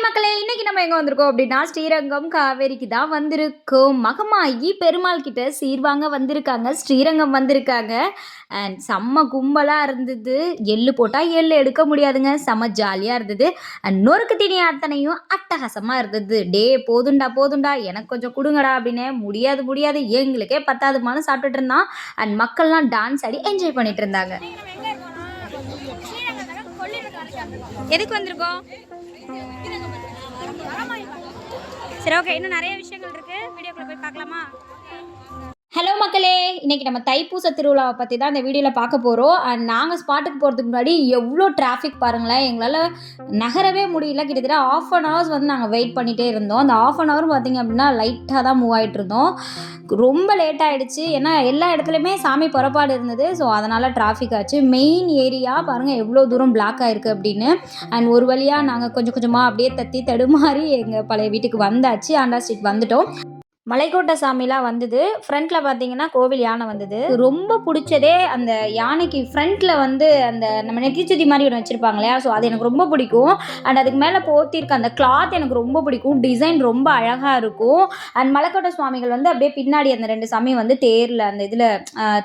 மக்களே, இன்னைக்கு நம்ம எங்க வந்திருக்கோம் அப்படின்னா, ஸ்ரீரங்கம் காவேரிக்கு தான் வந்திருக்கோம். மகமாயி பெருமாள் கிட்ட சீர்வாங்க வந்திருக்காங்க. ஸ்ரீரங்கம் வந்திருக்காங்க. அண்ட் செம்ம கும்பலா இருந்தது. எள்ளு போட்டா எள்ளு எடுக்க முடியாதுங்க. செம்ம ஜாலியா இருந்தது. அண்ட் நொறுக்கு தீனி அத்தனையும் அட்டகாசமா இருந்தது. போதுண்டா போதுண்டா எனக்கு கொஞ்சம் குடுங்கடா அப்படின்னு முடியாது முடியாது எங்களுக்கே பத்தாதுமான்னு சாப்பிட்டுட்டு இருந்தான். அண்ட் மக்கள்லாம் டான்ஸ் ஆடி என்ஜாய் பண்ணிட்டு இருந்தாங்க. எதுக்கு வந்திருக்கோம்? சரி, ஓகே. இன்னும் நிறைய விஷயங்கள் இருக்கு. வீடியோக்குள்ள போய் பார்க்கலாமா? ஹலோ மக்களே, இன்னைக்கு நம்ம தைப்பூச திருவிழாவை பற்றி தான் இந்த வீடியோவில் பார்க்க போகிறோம். அண்ட் நாங்கள் ஸ்பாட்டுக்கு போகிறதுக்கு முன்னாடி எவ்வளோ டிராஃபிக் பாருங்களேன். எங்களால் நகரவே முடியல. கிட்டத்தட்ட 1/2 hours வந்து நாங்கள் வெயிட் பண்ணிகிட்டே இருந்தோம். அந்த 1/2 hour பார்த்திங்க அப்படின்னா லைட்டாக தான் மூவ் ஆகிட்டு இருந்தோம். ரொம்ப லேட் ஆகிடுச்சு. ஏன்னா எல்லா இடத்துலையுமே சாமி புறப்பாடு இருந்தது. ஸோ அதனால் டிராஃபிக் ஆச்சு. மெயின் ஏரியா பாருங்கள் எவ்வளோ தூரம் பிளாக் ஆகிருக்கு அப்படின்னு. அண்ட் ஒரு வழியாக நாங்கள் கொஞ்சம் கொஞ்சமாக அப்படியே தத்தி தடுமாறி எங்கள் பழைய வீட்டுக்கு வந்தாச்சு. ஆண்டா ஸ்ட்ரீட் வந்துட்டோம். மலைக்கோட்டை சாமிலாம் வந்தது. ஃப்ரண்ட்டில் பார்த்தீங்கன்னா கோவில் யானை வந்தது. ரொம்ப பிடிச்சதே அந்த யானைக்கு ஃப்ரண்ட்டில் வந்து அந்த நம்ம நெத்திச்சுத்தி மாதிரி ஒன்று வச்சுருப்பாங்க இல்லையா, ஸோ அது எனக்கு ரொம்ப பிடிக்கும். அண்ட் அதுக்கு மேலே போத்திருக்க அந்த கிளாத் எனக்கு ரொம்ப பிடிக்கும். டிசைன் ரொம்ப அழகாக இருக்கும். அண்ட் மலைக்கோட்டை சுவாமிகள் வந்து அப்படியே பின்னாடி அந்த 2 சாமி வந்து தேரில் அந்த இதில்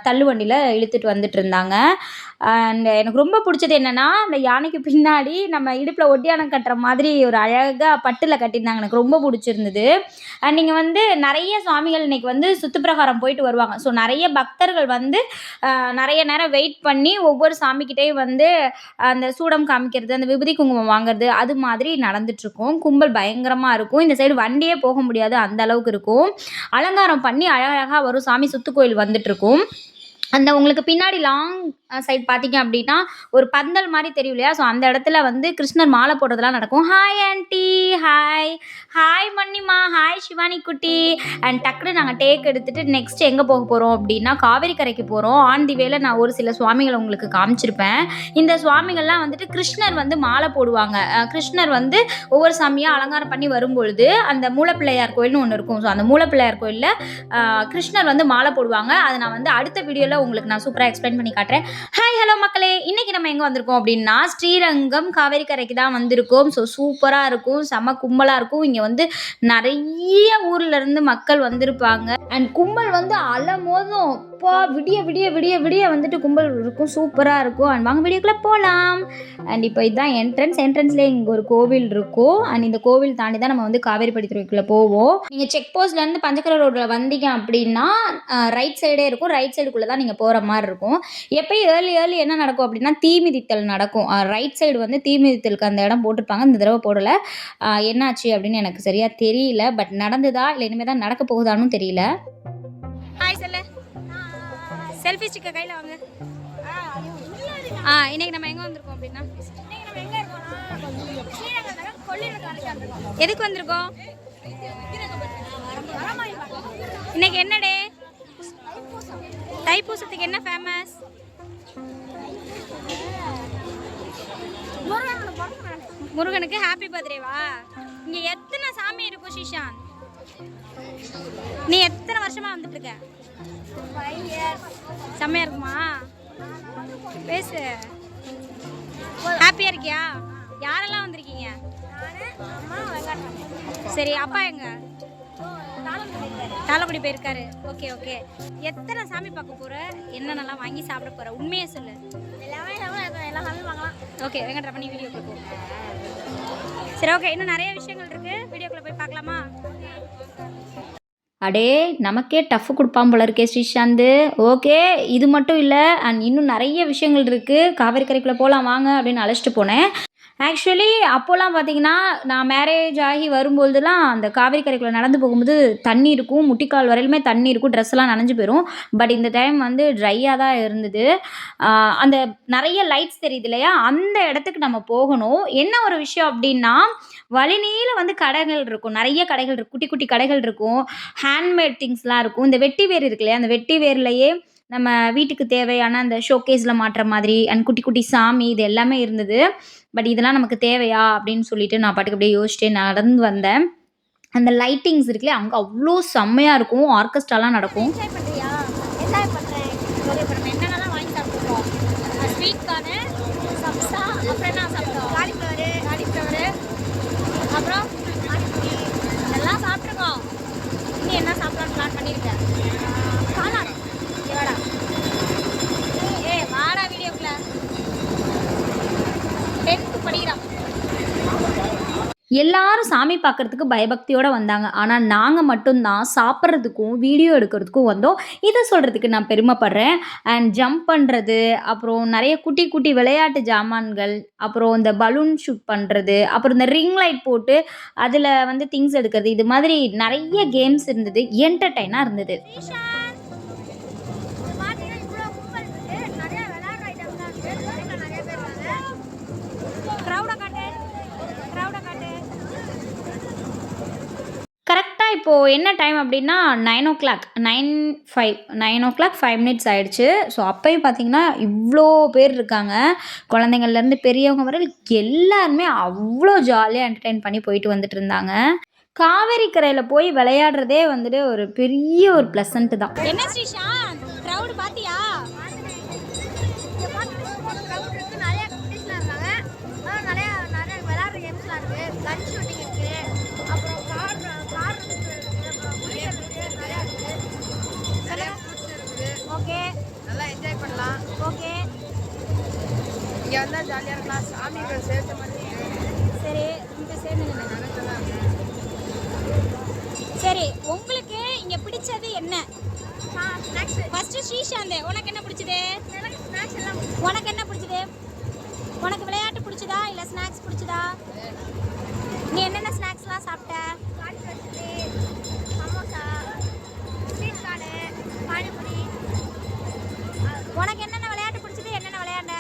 தள்ளுவண்டியில் இழுத்துட்டு வந்துட்டு இருந்தாங்க. அண்ட் எனக்கு ரொம்ப பிடிச்சது என்னென்னா, அந்த யானைக்கு பின்னாடி நம்ம இடுப்பில் ஒட்டியானம் கட்டுற மாதிரி ஒரு அழகாக பட்டில் கட்டியிருந்தாங்க. எனக்கு ரொம்ப பிடிச்சிருந்தது. அண்ட் நீங்கள் வந்து நிறைய சுவாமிகள் இன்றைக்கி வந்து சுற்றுப்பிரகாரம் போயிட்டு வருவாங்க. ஸோ நிறைய பக்தர்கள் வந்து நிறைய நேரம் வெயிட் பண்ணி ஒவ்வொரு சாமிக்கிட்டேயும் வந்து அந்த சூடம் காமிக்கிறது, அந்த விபூதி குங்குமம் வாங்குறது, அது மாதிரி நடந்துட்டுருக்கும். கும்பல் பயங்கரமாக இருக்கும். இந்த சைடு வண்டியே போக முடியாது, அந்த அளவுக்கு இருக்கும். அலங்காரம் பண்ணி அழகழகாக வரும். சாமி சுத்துக்கோயில் வந்துட்டுருக்கும். அந்த உங்களுக்கு பின்னாடி லாங் சைட் பார்த்தீங்க அப்படின்னா ஒரு பந்தல் மாதிரி தெரியும் இல்லையா, ஸோ அந்த இடத்துல வந்து கிருஷ்ணர் மாலை போடுறதுலாம் நடக்கும். ஹாய் ஆண்டி, ஹாய் ஹாய் மன்னிமா, ஹாய் சிவானி குட்டி. அண்ட் டக்குனு நாங்கள் டேக் எடுத்துகிட்டு நெக்ஸ்ட் எங்கே போக போகிறோம் அப்படின்னா காவேரி கரைக்கு போகிறோம். ஆன் தி வேல நான் ஒரு சில சுவாமிகளை உங்களுக்கு காமிச்சிருப்பேன். இந்த சுவாமிகள்லாம் வந்துட்டு கிருஷ்ணர் வந்து மாலை போடுவாங்க. கிருஷ்ணர் வந்து ஒவ்வொரு சாமியாக அலங்காரம் பண்ணி வரும்பொழுது அந்த மூலப்பிள்ளையார் கோயில்னு ஒன்று இருக்கும். ஸோ அந்த மூலப்பிள்ளையார் கோயிலில் கிருஷ்ணர் வந்து மாலை போடுவாங்க. அதை நான் வந்து அடுத்த வீடியோவில் உங்களுக்கு நான் சூப்பராக எக்ஸ்பிளைன் பண்ணி காட்டுறேன். ஹாய் ஹலோ மக்களே, இன்னைக்கு நம்ம எங்கே வந்திருக்கோம் அப்படின்னா ஸ்ரீரங்கம் காவேரி கரைக்கு தான் வந்திருக்கோம். ஸோ சூப்பராக இருக்கும், செம கும்பலாக இருக்கும். இங்கே வந்து நிறைய ஊர்ல இருந்து மக்கள் வந்திருப்பாங்க. அண்ட் கும்பல் வந்து அலமோதும் விடிய விடிய விடிய விடிய வந்துட்டு கும்பல் இருக்கும். சூப்பராக இருக்கும். அண்ட் வாங்க வீடியோக்குள்ளே போகலாம். அண்ட் இப்போ இதுதான் என்ட்ரன்ஸ்லேயே இங்கே ஒரு கோவில் இருக்கும். அண்ட் இந்த கோவில் தாண்டி தான் நம்ம வந்து காவேரி படித்துறைக்குள்ளே போவோம். நீங்கள் செக் போஸ்ட்லேருந்து பஞ்சக்கரை ரோட்டில் வந்தீங்க அப்படின்னா ரைட் சைடே இருக்கும். ரைட் சைடுக்குள்ளே தான் நீங்கள் போகிற மாதிரி இருக்கும். எப்பயும் ஏர்லி என்ன நடக்கும் அப்படின்னா தீமிதித்தல் நடக்கும். ரைட் சைடு வந்து தீமிதித்தலுக்கு அந்த இடம் போட்டிருப்பாங்க. இந்த தடவை போடலை. என்னாச்சு அப்படின்னு எனக்கு சரியாக தெரியல. பட் நடந்ததா இல்லை இனிமேல் தான் நடக்க போகுதான்னு தெரியல. ஹாய் சொல்லு. செல்ஃபி ஸ்டிக்கர் கையில் வாங்க. இன்னைக்கு நம்ம எங்கே வந்திருக்கோம் அப்படின்னா எதுக்கு வந்திருக்கோம்? இன்னைக்கு என்ன டே? தைப்பூசத்துக்கு என்ன ஃபேமஸ்? முருகனுக்கு ஹாப்பி பர்த்டேவா? இங்கே எத்தனை சாமி இருக்கும் ஷிஷான்? நீ எத்தனை வருஷமா வந்துட்டு இருக்க? 5 years. செம்மையா இருக்குமா? பேசு. ஹாப்பியா இருக்கியா? யாரெல்லாம் வந்திருக்கீங்க? சரி, அப்பா எங்க? தாளக்குடி போயிருக்காரு. Okay okay. எத்தனை சாமி பார்க்க போற? என்னென்னலாம் வாங்கி சாப்பிட போற? உண்மையே சொல்லு. எல்லா சாமி வாங்கலாம். ஓகே, வெங்கட்ரா பண்ணி வீடியோக்குள்ள போ. சரி, ஓகே. இன்னும் நிறைய விஷயங்கள் இருக்கு. வீடியோக்குள்ள போய் பார்க்கலாமா? அடே, நமக்கே டஃப் கொடுப்பான் போல இருக்கே ஸ்ரீசாந்த். ஓகே, இது மட்டும் இல்லை, அண்ட் இன்னும் நிறைய விஷயங்கள் இருக்குது. காவேரி கரைக்குள்ளே போகலாம் வாங்க அப்படின்னு அழைச்சிட்டு போனேன். ஆக்சுவலி அப்போல்லாம் பார்த்தீங்கன்னா நான் மேரேஜ் ஆகி வரும்போதெல்லாம் அந்த காவேரி கரைக்குள்ளே நடந்து போகும்போது தண்ணி இருக்கும். முட்டிக்கால் வரையிலுமே தண்ணி இருக்கும். ட்ரெஸ்ஸெல்லாம் நனைஞ்சு போயிடும். பட் இந்த டைம் வந்து ட்ரையாக தான் இருந்தது. அந்த நிறைய லைட்ஸ் தெரியுது இல்லையா, அந்த இடத்துக்கு நம்ம போகணும். என்ன ஒரு விஷயம் அப்படின்னா வழிநீள வந்து கடைகள் இருக்கும். நிறைய கடைகள் இருக்கும். குட்டி குட்டி கடைகள் இருக்கும். ஹேண்ட்மேட் திங்ஸ்லாம் இருக்கும். இந்த வெட்டி வேர் இருக்கு இல்லையா, அந்த வெட்டி வேர்லையே நம்ம வீட்டுக்கு தேவையான அந்த ஷோகேஸில் மாட்டுற மாதிரி அண்ட் குட்டி குட்டி சாமி இது எல்லாமே இருந்தது. பட் இதெல்லாம் நமக்கு தேவையா அப்படின்னு சொல்லிட்டு நான் பாட்டுக்கு அப்படியே யோசிச்சிட்டே நடந்து வந்தேன். அந்த லைட்டிங்ஸ் இருக்குல்ல, அங்கே அவ்வளோ செம்மையாக இருக்கும். ஆர்கெஸ்ட்ராலாம் நடக்கும். என்னென்னலாம் வாங்கி சாப்பிடுவோம்? ஸ்வீட் கார்னு, சப்ஸா, அப்புறம் என்ன சாப்பிட்டோம்? காலிஃப்ளவரு, அப்புறம் எல்லாரும் சாமி பார்க்கறதுக்கு பயபக்தியோட வந்தாங்க. ஆனா, நாங்க மட்டும் தான் சாப்பிட்றதுக்கும், வீடியோ எடுக்கிறதுக்கும் வந்தோம். இத சொல்றதுக்கு நான் பெருமைப்படுறேன். அண்ட் ஜம்ப் பண்றது, அப்புறம் நெறைய குட்டி, குட்டி விளையாட்டு ஜாமான்கள், அப்புறம் இந்த பலூன் ஷூட் பண்றது, அப்புறம் இந்த ரிங் லைட் போட்டு அதில வந்து திங்ஸ் எடுக்கிறது. இது மாதிரி நெறைய கேம்ஸ் இருந்தது. என்டர்டெயினா இருந்தது. கரெக்ட்டா இப்போ என்ன டைம் அப்டின்னா 9:00 9:05 5 மினிட்ஸ் ஆயிடுச்சு. ஸோ அப்பயும் பார்த்தீங்கன்னா, இவ்ளோ பேர் இருக்காங்க. குழந்தைங்கள்லேருந்து பெரியவங்க வரை எல்லாருமே அவ்ளோ ஜாலியா என்டர்டெயின் பண்ணி போயிட்டு வந்துட்டு இருந்தாங்க. காவேரி கரையில போய் விளையாடுறதே வந்துட்டு ஒரு பெரிய ஒரு ப்ளசன்ட் தான். என்ன ஸ்ரீஷாந்த் கிரவுட் பாத்தியா? ஓகே, நல்லா என்ஜாய் பண்ணலாம். ஓகே, இங்க வந்தா ஜாலியா இருக்கலாம். சாமிகள் சேர்த்த மாதிரி. சரி, இங்க சேர்ந்து சரி, உங்களுக்கு இங்க பிடிச்சது என்ன? ஃபர்ஸ்ட் ஸ்ரீஷாந்த், உனக்கு என்ன பிடிச்சது? உனக்கு என்ன பிடிச்சது? உனக்கு விளையாட்டு பிடிச்சதா இல்ல ஸ்நாக்ஸ் பிடிச்சதா? நீ என்னென்ன ஸ்நாக்ஸ்லாம் சாப்பிட்ட? Samosa, sweet card, panipuri. உனக்கு என்னென்ன விளையாட்டு பிடிச்சது? என்னென்ன விளையாண்ட?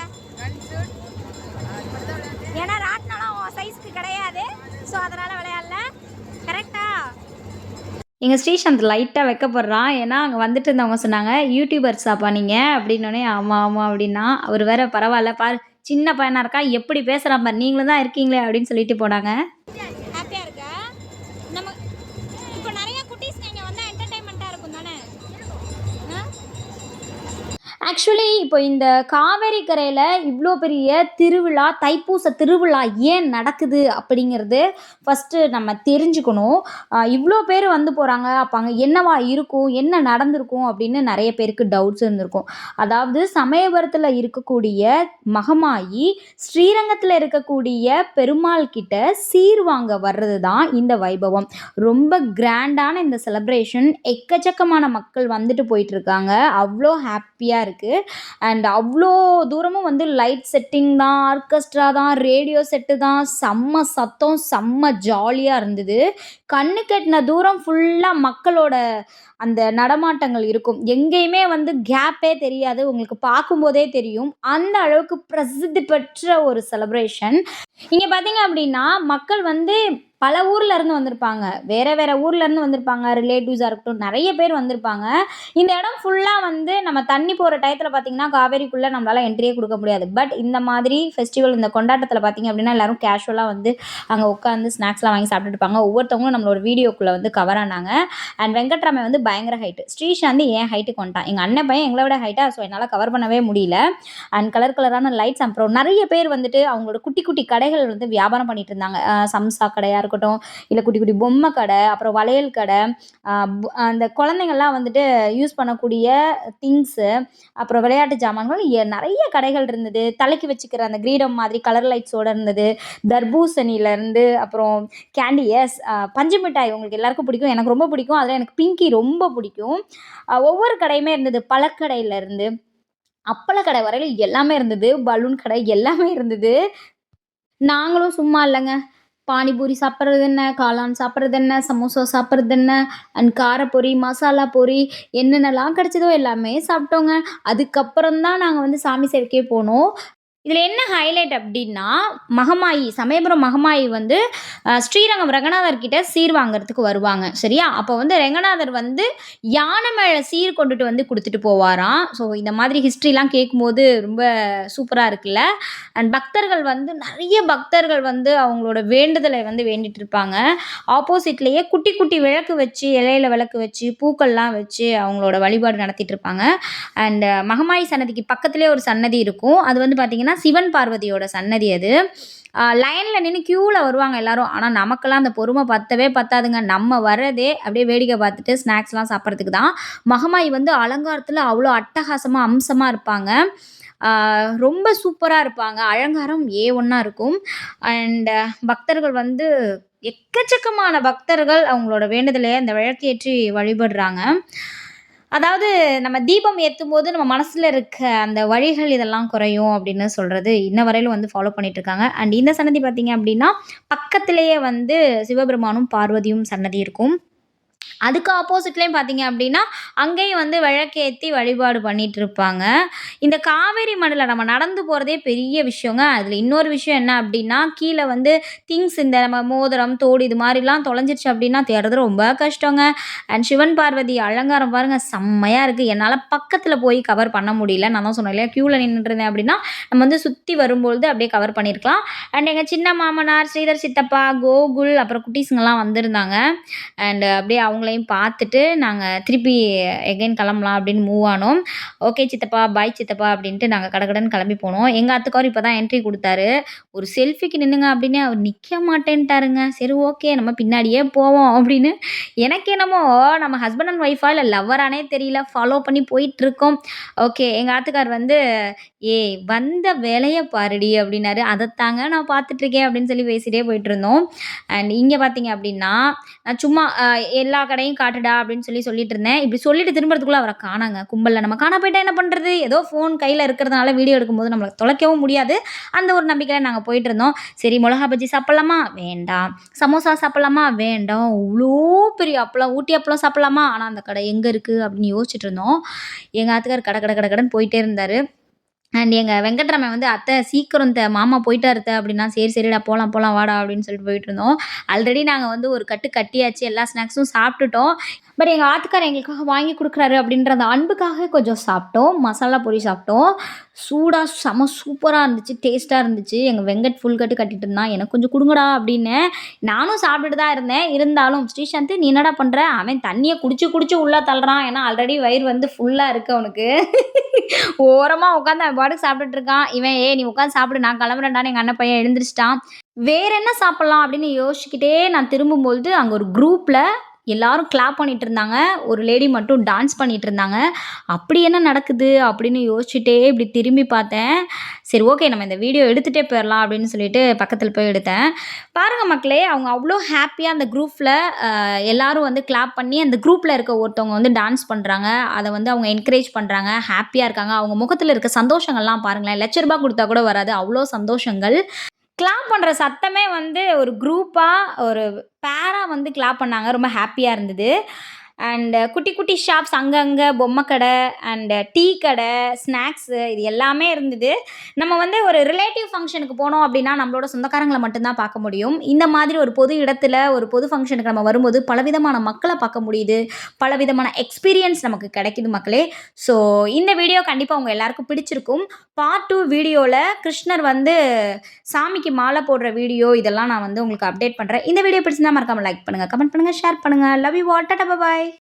ஏன்னா ராட்னாலாம் சைஸ்க்கு கிடையாது, ஸோ அதனால விளையாடல. கரெக்டா? எங்கள் ஸ்ரீசாந்த் லைட்டாக வெக்கப்படுறான். ஏன்னா அங்கே வந்துட்டு இருந்தவங்க சொன்னாங்க, யூடியூபர்ஸாப்பா நீங்கள் அப்படின்னோடனே, ஆமாம் ஆமாம் அப்படின்னா. அவர் வேற பரவாயில்ல பாரு, சின்ன பையனாக இருக்கா, எப்படி பேசுகிறான் பாரு, நீங்களும் தான் இருக்கீங்களே அப்படின்னு சொல்லிட்டு போனாங்க. ஹாப்பியாக இருக்கா? நம்ம இப்போ நிறைய குட்டீஸ் நீங்கள் வந்தால் என்டர்டைன்மெண்ட்டாக இருக்கும் தானே? ஆக்சுவலி இப்போ இந்த காவேரி கரையில இவ்ளோ பெரிய திருவிழா, தைப்பூச திருவிழா ஏன் நடக்குது அப்படிங்கிறது ஃபர்ஸ்ட்டு நம்ம தெரிஞ்சுக்கணும். இவ்ளோ பேர் வந்து போறாங்க. அப்ப அங்க என்னவா இருக்கும்? என்ன நடந்திருக்கும்? அப்படின்னு நெறைய பேருக்கு டவுட்ஸ் இருந்திருக்கும். அதாவது சமயபுரத்துல இருக்கக்கூடிய மகமாயி, ஸ்ரீரங்கத்துல இருக்கக்கூடிய பெருமாள் கிட்ட சீர் வாங்க வர்றது தான் இந்த வைபவம். ரொம்ப கிராண்டான இந்த செலிப்ரேஷன் எக்கச்சக்கமான மக்கள் வந்துட்டு போயிட்டுருக்காங்க. அவ்ளோ ஹாப்பியா இருக்கு. அண்ட் அவ்வளோ தூரமும் வந்து லைட் செட்டிங் தான், ஆர்கெஸ்ட்ரா தான், ரேடியோ செட்டு தான், செம்ம சத்தம், செம்ம ஜாலியாக இருந்தது. கண்ணுக்கு எட்டின தூரம் ஃபுல்லாக மக்களோட அந்த நடமாட்டங்கள் இருக்கும். எங்கேயுமே வந்து கேப்பே தெரியாது. உங்களுக்கு பார்க்கும்போதே தெரியும். அந்த அளவுக்கு பிரசித்தி பெற்ற ஒரு செலிப்ரேஷன். இங்க பார்த்தீங்க அப்படின்னா, மக்கள் வந்து பல ஊர்ல இருந்து வந்திருப்பாங்க. வேற வேற ஊர்ல இருந்து வந்திருப்பாங்க. ரிலேட்டிவ்ஸா இருக்கட்டும், நெறைய பேர் வந்திருப்பாங்க. இந்த இடம் ஃபுல்லா வந்து நம்ம தண்ணி போற டயத்துல பார்த்தீங்கன்னா, காவேரிக்குள்ள நம்மளால என்ட்ரியே குடுக்க முடியாது. பட் இந்த மாதிரி ஃபெஸ்டிவல் இந்த கொண்டாட்டத்துல பார்த்தீங்க அப்படின்னா, எல்லாரும் கேஷுவலா வந்து அங்க உட்காந்து ஸ்நாக்ஸ்லாம் வாங்கி சாப்பிட்டுட்டு இருப்பாங்க. ஒவ்வொருத்தவங்களும் நம்மளோட வீடியோக்குள்ள வந்து கவர் ஆனாங்க. அண்ட் வெங்கட்ராமன் வந்து பயங்கர ஹைட்டு. ஸ்ரீசாந்த் என் ஹைட்டுக்கு வந்துட்டான். எங்க அண்ணன் பையன் எங்கள விட ஹைட்டா, ஸோ என்னால கவர் பண்ணவே முடியல. அண்ட் கலர் கலரான லைட்ஸ், அப்புறம் நெறைய பேர் வந்துட்டு அவங்களோட குட்டி குட்டி கடைகள் வந்து வியாபாரம் பண்ணிட்டு இருந்தாங்க. சம்சா கடையா இருக்கட்டும், இல்ல குட்டி குட்டி பொம்மை கடை, அப்புறம் வளையல் கடை, அந்த குழந்தைங்கள்லாம் வந்துட்டு யூஸ் பண்ணக்கூடிய திங்ஸு, அப்புறம் விளையாட்டு ஜாமான்கள் நெறைய கடைகள் இருந்தது. தலைக்கு வச்சுக்கிற அந்த கிரீடம் மாதிரி கலர் லைட்ஸோட இருந்தது. தர்பூசணியிலேருந்து அப்புறம் கேண்டி, எஸ், பஞ்சு மிட்டாய் உங்களுக்கு எல்லாருக்கும் பிடிக்கும். எனக்கு ரொம்ப பிடிக்கும். அதில் எனக்கு பிங்கி ரொம்ப பிடிக்கும். ஒவ்வொரு கடையுமே இருந்தது. பழக்கடையிலேருந்து அப்பள கடை வரையில எல்லாமே இருந்தது. பலூன் கடை எல்லாமே இருந்தது. நாங்களும் சும்மா இல்லங்க. பானிபூரி சாப்பிட்றது என்ன, காளான் சாப்பிட்றது என்ன, சமோசா சாப்பிட்றது என்ன, அண்ட் காரப்பொரி, மசாலா பொரி, என்னென்னலாம் கிடைச்சதோ எல்லாமே சாப்பிட்டோங்க. அதுக்கப்புறம் தான் நாங்க வந்து சாமி சேவைக்கே போனோம். இதில என்ன ஹைலைட் அப்டின்னா, மகமாயி சமயபுரம் மகமாயி வந்து ஸ்ரீரங்கம் ரெங்கநாதர் கிட்ட சீர் வாங்குறதுக்கு வருவாங்க. சரியா? அப்போ வந்து ரெங்கநாதர் வந்து யானை மேல சீர் கொண்டுட்டு வந்து குடுத்துட்டு போவாராம். ஸோ இந்த மாதிரி ஹிஸ்ட்ரிலாம் கேட்கும்போது ரொம்ப சூப்பரா இருக்குல்ல. அண்ட் பக்தர்கள் வந்து நெறைய பக்தர்கள் வந்து அவங்களோட வேண்டுதலை வந்து வேண்டிட்டு இருப்பாங்க. ஆப்போசிட்லயே குட்டி குட்டி விளக்கு வச்சு, இலையில விளக்கு வச்சு, பூக்கள்லாம் வச்சு அவங்களோட வழிபாடு நடத்திட்டு இருப்பாங்க. அண்ட் மகமாயி சன்னதிக்கு பக்கத்திலேயே ஒரு சன்னதி இருக்கும். அது வந்து பார்த்தீங்கன்னா, சிவன் பார்வதியோட சன்னதி அது. லைன்ல நின்னு கியூல வருவாங்க எல்லாரும். ஆனா, நமக்கெல்லாம் அந்த பொறுமை பத்தவே பத்தாதுங்க. நம்ம வர்றதே அப்படியே வேடிக்கை பார்த்துட்டு ஸ்நாக்ஸ்லாம் சாப்பிட்றதுக்கு தான். மகமாயி வந்து அலங்காரத்தில அவ்வளோ அட்டகாசமா, அம்சமா இருப்பாங்க. ரொம்ப சூப்பராக இருப்பாங்க. அலங்காரம் A1 இருக்கும். அண்ட் பக்தர்கள் வந்து எக்கச்சக்கமான பக்தர்கள் அவங்களோட வேண்டுதலை அந்த விளக்கேற்றி வழிபடுறாங்க. அதாவது நம்ம தீபம் ஏத்தும்போது நம்ம மனசுல இருக்க அந்த வலிகள் இதெல்லாம் குறையும் அப்படின்னு சொல்றது இன்ன வரையிலும் வந்து ஃபாலோ பண்ணிட்டு இருக்காங்க. அண்ட் இந்த சன்னதி பார்த்தீங்க அப்படின்னா, பக்கத்திலேயே வந்து சிவபெருமானும், பார்வதியும் சன்னதி இருக்கும். அதுக்கு ஆப்போசிட்லயும் பார்த்தீங்க அப்படின்னா, அங்கேயும் வந்து விளக்கேத்தி வழிபாடு பண்ணிட்டு இருப்பாங்க. இந்த காவேரி மடுல நம்ம நடந்து போறதே பெரிய விஷயங்க. அதில இன்னொரு விஷயம் என்ன அப்படின்னா, கீழ வந்து திங்ஸ் இந்த நம்ம மோதிரம், தோடு இது மாரிலாம் தொலைஞ்சிருச்சு அப்படின்னா தேடுறது ரொம்ப கஷ்டங்க. அண்ட் சிவன், பார்வதி அலங்காரம் பாருங்க செம்மையா இருக்கு. என்னால பக்கத்தில போய் கவர் பண்ண முடியல. நான் தான் சொன்னேன் இல்லையா, கியூல நின்னுட்டுருந்தேன் அப்படின்னா, நம்ம வந்து சுத்தி வரும்பொழுது அப்படியே கவர் பண்ணியிருக்கலாம். அண்ட் எங்க சின்ன மாமனார், ஸ்ரீதர் சித்தப்பா, கோகுல் அப்புறம் குட்டீஸுங்கலாம் வந்திருந்தாங்க. அண்ட் அப்படியே அவங்களையும் பார்த்துட்டு நாங்கள் திருப்பி எகைன் கிளம்பலாம் அப்படின்னு மூவ் ஆனோம். ஓகே சித்தப்பா, பாய் சித்தப்பா அப்படின்ட்டு நாங்கள் கடகடன்னு கிளம்பி போனோம். எங்கள் அத்துக்காரும் இப்போ தான் என்ட்ரி கொடுத்தாரு. ஒரு செல்ஃபிக்கு நின்னுங்க அப்படின்னு அவர் நிற்க மாட்டேன்ட்டாருங்க. சரி ஓகே நம்ம பின்னாடியே போவோம் அப்படின்னு எனக்கு என்னமோ நம்ம ஹஸ்பண்ட் அண்ட் ஒய்ஃபா இல்லை லவ்வரானே தெரியல, ஃபாலோ பண்ணி போயிட்டுருக்கோம். ஓகே எங்கள் ஆத்துக்கார் வந்து ஏய் வந்த வேலையை பாருடி அப்படின்னாரு. அதைத்தாங்க நான் பார்த்துட்ருக்கேன் அப்படின்னு சொல்லி பேசிகிட்டே போயிட்டுருந்தோம். அண்ட் இங்கே பார்த்தீங்க அப்படின்னா நான் சும்மா எல்லா கடையும் காட்டுடா அப்படின்னு சொல்லிட்டு இருந்தேன். இப்படி சொல்லிட்டு திரும்புறதுக்குள்ள அவரை காணோங்க. கும்பல்ல நம்ம காண போயிட்டா என்ன பண்றது? ஏதோ ஃபோன் கையில இருக்கிறதுனால வீடியோ எடுக்கும்போது நம்மள தொலைக்கவும் முடியாது. அந்த ஒரு நம்பிக்கையில நாங்க போயிட்டு இருந்தோம். சரி மிளகா பஜ்ஜி சாப்பிடலாமா? வேண்டாம். சமோசா சாப்பிடலாமா? வேண்டாம். இவ்ளோ பெரிய அப்பளம், ஊட்டி அப்பளம் சாப்பிடலாமா? ஆனா அந்த கடை எங்க இருக்கு அப்படின்னு யோசிச்சுட்டு இருந்தோம். எங்க ஆத்துக்கார் கட கட கட கடன்னு போயிட்டே இருந்தாரு. அண்ட் எங்க வெங்கட்ராமன் வந்து, "அத்தை சீக்கிரம் மாமா போயிட்டாரு அத்தை" அப்படின்னா, "சரி சரிடா போலாம் போலாம் வாடா" அப்படின்னு சொல்லிட்டு போயிட்டுருந்தோம். ஆல்ரெடி நாங்க வந்து ஒரு கட்டு கட்டியாச்சு. எல்லா ஸ்நாக்ஸும் சாப்பிட்டுட்டோம். பட் எங்க ஆத்துக்காரர் எங்களுக்காக வாங்கி குடுக்குறாரு அப்படின்ற அந்த அன்புக்காக கொஞ்சம் சாப்பிட்டோம். மசாலா பூரி சாப்பிட்டோம். சூடா செம சூப்பரா இருந்துச்சு. டேஸ்ட்டா இருந்துச்சு. எங்க வெங்கட் ஃபுல் கட்டு கட்டிட்டு இருந்தான். "எனக்கு கொஞ்சம் குடுங்கடா" அப்படின்னேன். நானும் சாப்பிட்டுட்டு தான் இருந்தேன். இருந்தாலும், "ஸ்ரீசாந்த் நீ என்னடா பண்ற?" அவன் தண்ணிய குடிச்சு குடிச்சு உள்ள தள்ளுறான். ஏன்னா ஆல்ரெடி வயிறு வந்து ஃபுல்லா இருக்கு அவனுக்கு. ஓரமா உட்காந்து அவன் பாட்டுக்கு சாப்பிட்டுட்டு இருக்கான். இவன் "ஏய் நீ உட்காந்து சாப்பிடு நான் கிளம்புறேன்டான்னு" எங்க அண்ணன் பையன் எழுந்திரிச்சிட்டான். வேற என்ன சாப்பிடலாம் அப்படின்னு யோசிச்சுக்கிட்டே நான் திரும்பும்பொழுது, அங்க ஒரு குரூப்ல எல்லாரும் கிளாப் பண்ணிட்டு இருந்தாங்க. ஒரு லேடி மட்டும் டான்ஸ் பண்ணிட்டு இருந்தாங்க. அப்படி என்ன நடக்குது அப்படின்னு யோசிச்சுட்டே இப்படி திரும்பி பார்த்தேன். சரி ஓகே நம்ம இந்த வீடியோ எடுத்துட்டே போயிரலாம் அப்படின்னு சொல்லிட்டு பக்கத்துல போய் எடுத்தேன். பாருங்க மக்களே, அவங்க அவ்ளோ ஹேப்பியா அந்த குரூப்ல எல்லாரும் வந்து கிளாப் பண்ணி அந்த குரூப்ல இருக்க ஒருத்தவங்க வந்து டான்ஸ் பண்றாங்க. அத வந்து அவங்க என்கரேஜ் பண்றாங்க. ஹேப்பியா இருக்காங்க. அவங்க முகத்துல இருக்க சந்தோஷங்கள்லாம் பாருங்களேன். ரூ. 1,00,000 குடுத்தா கூட வராது. அவ்ளோ சந்தோஷங்கள். கிளாப் பண்ற சத்தமே வந்து ஒரு குரூப்பா, ஒரு பேரா வந்து கிளாப் பண்ணாங்க. ரொம்ப ஹேப்பியா இருந்தது. அண்ட் குட்டி குட்டி ஷாப்ஸ் அங்கங்க பொம்மை கடை அண்ட் டீ கடை, ஸ்நாக்ஸு இது எல்லாமே இருந்தது. நம்ம வந்து ஒரு ரிலேட்டிவ் ஃபங்ஷனுக்கு போனோம் அப்படின்னா, நம்மளோட சொந்தக்காரங்கள மட்டும் தான் பார்க்க முடியும். இந்த மாதிரி ஒரு பொது இடத்துல, ஒரு பொது ஃபங்ஷனுக்கு நம்ம வரும்போது, பலவிதமான மக்கள பார்க்க முடியுது. பலவிதமான எக்ஸ்பீரியன்ஸ் நமக்கு கிடைக்குது மக்களே. ஸோ இந்த வீடியோ கண்டிப்பா உங்க எல்லாருக்கும் பிடிச்சிருக்கும். பார்ட் 2 வீடியோல கிருஷ்ணர் வந்து சாமிக்கு மாலை போடுற வீடியோ இதெல்லாம் நான் வந்து உங்களுக்கு அப்டேட் பண்றேன். இந்த வீடியோ பிடிச்சிருந்தா மறக்காம லைக் பண்ணுங்க, கமெண்ட் பண்ணுங்க, ஷேர் பண்ணுங்க. Love you all. Tata bye.